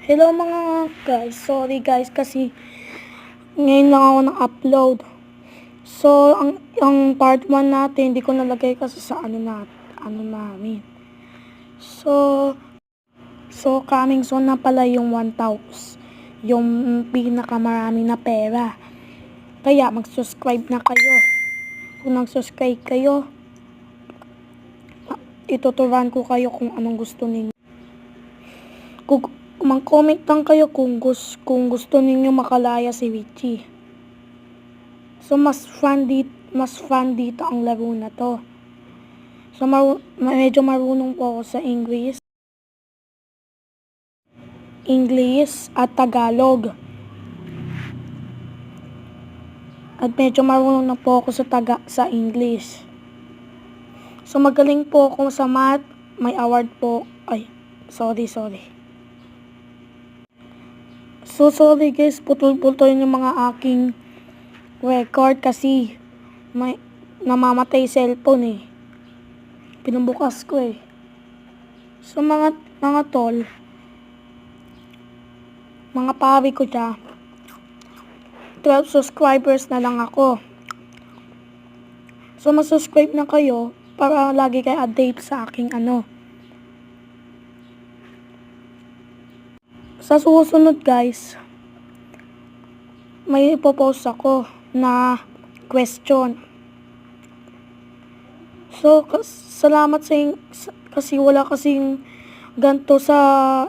Hello mga guys, sorry guys kasi ngayon lang ako na-upload. So, ang part 1 natin, hindi ko nalagay kasi sa ano namin. So coming soon na pala yung 1,000. Yung pinakamarami na pera. Kaya mag-subscribe na kayo. Kung nag-subscribe kayo, ituturuan ko kayo kung anong gusto ninyo. Mag-comment lang kayo kung gusto ninyo makalaya si Richie. So mas fun dito ang laro na to. So medyo marunong po ako sa English at Tagalog. At medyo marunong na po ako sa English. So magaling po ako sa math, may award po. Sorry. So sorry guys, putol-putol yung mga aking record kasi may namamatay cellphone Pinubukas ko So mga tol, mga pari ko dyan, 12 subscribers na lang ako. So mag-subscribe na kayo para lagi kayo update sa aking Sa susunod guys, may ipopost ako na question. So salamat kasi wala kasing ganito sa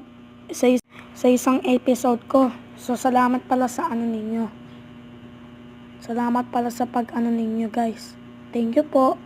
isang episode ko. So salamat pala sa ninyo. Salamat pala sa ninyo guys. Thank you po.